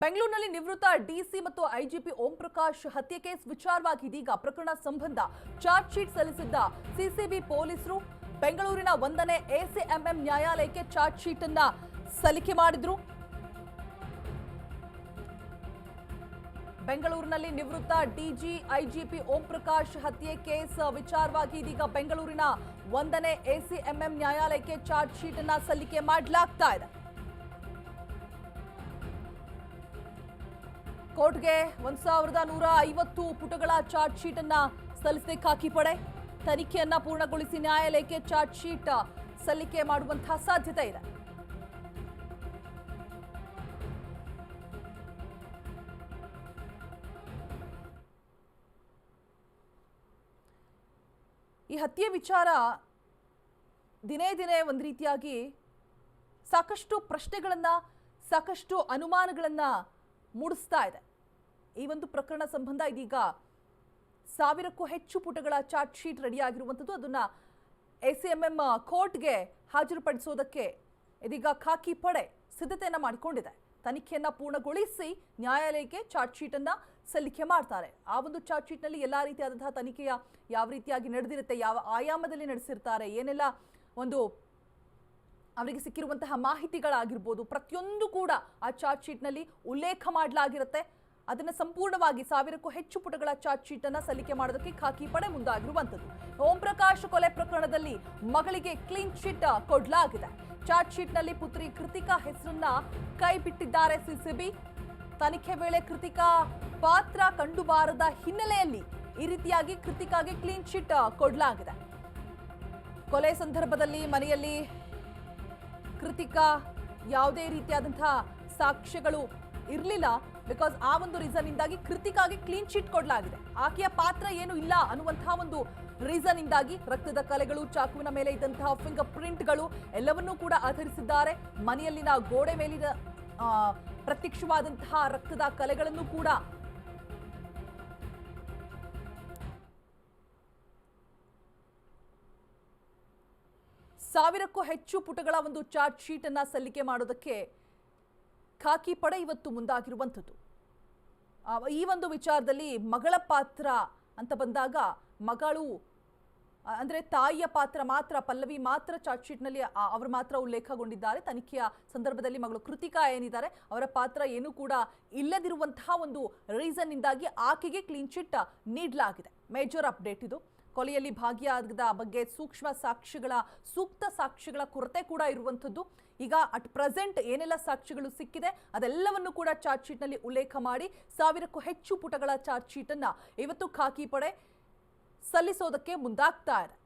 ಬೆಂಗಳೂರಿನಲ್ಲಿ ನಿವೃತ್ತ ಡಿಸಿ ಮತ್ತು ಐಜಿಪಿ ಓಂ ಪ್ರಕಾಶ್ ಹತ್ಯೆ ಕೇಸ್ ವಿಚಾರವಾಗಿ ಇದೀಗ ಪ್ರಕರಣ ಸಂಬಂಧ ಚಾರ್ಜ್ ಶೀಟ್ ಸಲ್ಲಿಸಿದ್ದ ಸಿಸಿಬಿ ಪೊಲೀಸರು ಬೆಂಗಳೂರಿನ 1ನೇ ಎಸಿಎಂಎಂ ನ್ಯಾಯಾಲಯಕ್ಕೆ ಚಾರ್ಜ್ ಶೀಟ್ ಅನ್ನು ಸಲ್ಲಿಕೆ ಮಾಡಿದ್ರು. ಬೆಂಗಳೂರಿನಲ್ಲಿ ನಿವೃತ್ತ ಡಿಜಿ ಐಜಿಪಿ ಓಂ ಪ್ರಕಾಶ್ ಹತ್ಯೆ ಕೇಸ್ ವಿಚಾರವಾಗಿ ಇದೀಗ ಬೆಂಗಳೂರಿನ 1ನೇ ಎಸಿಎಂಎಂ ನ್ಯಾಯಾಲಯಕ್ಕೆ ಚಾರ್ಜ್ ಶೀಟ್ ಅನ್ನು ಸಲ್ಲಿಕೆ ಮಾಡಲಾಗ್ತಾ ಇದೆ. ಕೋರ್ಟ್ಗೆ 1150 ಪುಟಗಳ ಚಾರ್ಜ್ ಶೀಟ್ ಅನ್ನ ಸಲ್ಲಿಸಿದೆ ಖಾಕಿ ಪಡೆ. ತನಿಖೆಯನ್ನ ಪೂರ್ಣಗೊಳಿಸಿ ನ್ಯಾಯಾಲಯಕ್ಕೆ ಚಾರ್ಜ್ ಶೀಟ್ ಸಲ್ಲಿಕೆ ಮಾಡುವಂತಹ ಸಾಧ್ಯತೆ ಇದೆ. ಈ ಹತ್ಯೆ ವಿಚಾರ ದಿನೇ ದಿನೇ ಒಂದು ರೀತಿಯಾಗಿ ಸಾಕಷ್ಟು ಪ್ರಶ್ನೆಗಳನ್ನ ಸಾಕಷ್ಟು ಅನುಮಾನಗಳನ್ನ ಮೂಡಿಸ್ತಾ ಇದೆ. ಈ ಒಂದು ಪ್ರಕರಣ ಸಂಬಂಧ ಇದೀಗ 1000ಕ್ಕೂ ಹೆಚ್ಚು ಪುಟಗಳ ಚಾರ್ಜ್ ಶೀಟ್ ರೆಡಿ ಆಗಿರುವಂಥದ್ದು. ಅದನ್ನ ಎಸಿಎಂಎಂ ಕೋರ್ಟ್ಗೆ ಹಾಜರುಪಡಿಸೋದಕ್ಕೆ ಇದೀಗ ಖಾಕಿ ಪಡೆ ಸಿದ್ಧತೆಯನ್ನ ಮಾಡಿಕೊಂಡಿದೆ. ತನಿಖೆಯನ್ನ ಪೂರ್ಣಗೊಳಿಸಿ ನ್ಯಾಯಾಲಯಕ್ಕೆ ಚಾರ್ಜ್ ಶೀಟ್ ಅನ್ನ ಸಲ್ಲಿಕೆ ಮಾಡ್ತಾರೆ. ಆ ಒಂದು ಚಾರ್ಜ್ ಶೀಟ್ ನಲ್ಲಿ ಎಲ್ಲಾ ರೀತಿಯಾದಂತಹ ತನಿಖೆಯ ಯಾವ ರೀತಿಯಾಗಿ ನಡೆದಿರುತ್ತೆ, ಯಾವ ಆಯಾಮದಲ್ಲಿ ನಡೆಸಿರ್ತಾರೆ, ಏನೆಲ್ಲ ಒಂದು ಅವರಿಗೆ ಸಿಕ್ಕಿರುವಂತಹ ಮಾಹಿತಿಗಳಾಗಿರ್ಬೋದು, ಪ್ರತಿಯೊಂದು ಕೂಡ ಆ ಚಾರ್ಜ್ ಶೀಟ್ ನಲ್ಲಿ ಉಲ್ಲೇಖ ಮಾಡಲಾಗಿರುತ್ತೆ. ಅದನ್ನ ಸಂಪೂರ್ಣವಾಗಿ 1000ಕ್ಕೂ ಹೆಚ್ಚು ಪುಟಗಳ ಚಾರ್ಜ್ ಶೀಟ್ ಅನ್ನ ಸಲ್ಲಿಕೆ ಮಾಡೋದಕ್ಕೆ ಖಾಕಿ ಪಡೆ ಮುಂದಾಗಿರುವಂತದ್ದು. ಓಂ ಪ್ರಕಾಶ್ ಕೊಲೆ ಪ್ರಕರಣದಲ್ಲಿ ಮಗಳಿಗೆ ಕ್ಲೀನ್ ಚಿಟ್ ಕೊಡಲಾಗಿದೆ. ಚಾರ್ಜ್ ಶೀಟ್ ನಲ್ಲಿ ಪುತ್ರಿ ಕೃತಿಕಾ ಹೆಸರನ್ನ ಕೈ ಬಿಟ್ಟಿದ್ದಾರೆ ಸಿಸಿಬಿ. ತನಿಖೆ ವೇಳೆ ಕೃತಿಕಾ ಪಾತ್ರ ಕಂಡುಬಾರದ ಹಿನ್ನೆಲೆಯಲ್ಲಿ ಈ ರೀತಿಯಾಗಿ ಕೃತಿಕಾಗೆ ಕ್ಲೀನ್ ಚಿಟ್ ಕೊಡಲಾಗಿದೆ. ಕೊಲೆ ಸಂದರ್ಭದಲ್ಲಿ ಮನೆಯಲ್ಲಿ ಕೃತಿಕಾ ಯಾವುದೇ ರೀತಿಯಾದಂತಹ ಸಾಕ್ಷ್ಯಗಳು ಇರಲಿಲ್ಲ. ಬಿಕಾಸ್ ಆ ಒಂದು ರೀಸನ್ ಇಂದಾಗಿ ಕೃತಿಕಾಗೆ ಕ್ಲೀನ್ ಚಿಟ್ ಕೊಡಲಾಗಿದೆ. ಆಕೆಯ ಪಾತ್ರ ಏನು ಇಲ್ಲ ಅನ್ನುವಂತಹ ಒಂದು ರೀಸನ್ ಇಂದಾಗಿ ರಕ್ತದ ಕಲೆಗಳು, ಚಾಕುವಿನ ಮೇಲೆ ಇದ್ದಂತಹ ಫಿಂಗರ್ ಪ್ರಿಂಟ್ಗಳು ಎಲ್ಲವನ್ನೂ ಕೂಡ ಆಧರಿಸಿದ್ದಾರೆ. ಮನೆಯಲ್ಲಿನ ಗೋಡೆ ಮೇಲಿನ ಪ್ರತ್ಯಕ್ಷವಾದಂತಹ ರಕ್ತದ ಕಲೆಗಳನ್ನು ಕೂಡ ಸಾವಿರಕ್ಕೂ ಹೆಚ್ಚು ಪುಟಗಳ ಒಂದು ಚಾರ್ಜ್ ಶೀಟ್ ಅನ್ನ ಸಲ್ಲಿಕೆ ಮಾಡೋದಕ್ಕೆ ಖಾಕಿ ಪಡೆ ಇವತ್ತು ಮುಂದಾಗಿರುವಂಥದ್ದು. ಈ ಒಂದು ವಿಚಾರದಲ್ಲಿ ಮಗಳ ಪಾತ್ರ ಅಂತ ಬಂದಾಗ ಮಗಳು ಅಂದ್ರೆ ತಾಯಿಯ ಪಾತ್ರ ಮಾತ್ರ, ಪಲ್ಲವಿ ಮಾತ್ರ ಚಾರ್ಜ್ ಶೀಟ್ ನಲ್ಲಿ ಅವರು ಮಾತ್ರ ಉಲ್ಲೇಖಗೊಂಡಿದ್ದಾರೆ. ತನಿಖೆಯ ಸಂದರ್ಭದಲ್ಲಿ ಮಗಳು ಕೃತಿಕಾ ಏನಿದ್ದಾರೆ ಅವರ ಪಾತ್ರ ಏನು ಕೂಡ ಇಲ್ಲದಿರುವಂತಹ ಒಂದು ರೀಸನ್ ಇಂದಾಗಿ ಆಕೆಗೆ ಕ್ಲೀನ್ ಚಿಟ್ ನೀಡಲಾಗಿದೆ. ಮೇಜರ್ ಅಪ್ಡೇಟ್ ಇದು. ಕೊಲೆಯಲ್ಲಿ ಭಾಗಿಯಾದ ಬಗ್ಗೆ ಸೂಕ್ತ ಸಾಕ್ಷ್ಯಗಳ ಕೊರತೆ ಕೂಡ ಇರುವಂಥದ್ದು. ಈಗ ಅಟ್ ಪ್ರೆಸೆಂಟ್ ಏನೆಲ್ಲ ಸಾಕ್ಷ್ಯಗಳು ಸಿಕ್ಕಿದೆ ಅದೆಲ್ಲವನ್ನು ಕೂಡ ಚಾರ್ಜ್ ಶೀಟ್ ನಲ್ಲಿ ಉಲ್ಲೇಖ ಮಾಡಿ 1000ಕ್ಕೂ ಹೆಚ್ಚು ಪುಟಗಳ ಚಾರ್ಜ್ ಶೀಟ್ ಅನ್ನ ಇವತ್ತು ಖಾಕಿ ಪಡೆ ಸಲ್ಲಿಸೋದಕ್ಕೆ ಮುಂದಾಗ್ತಾ ಇದೆ.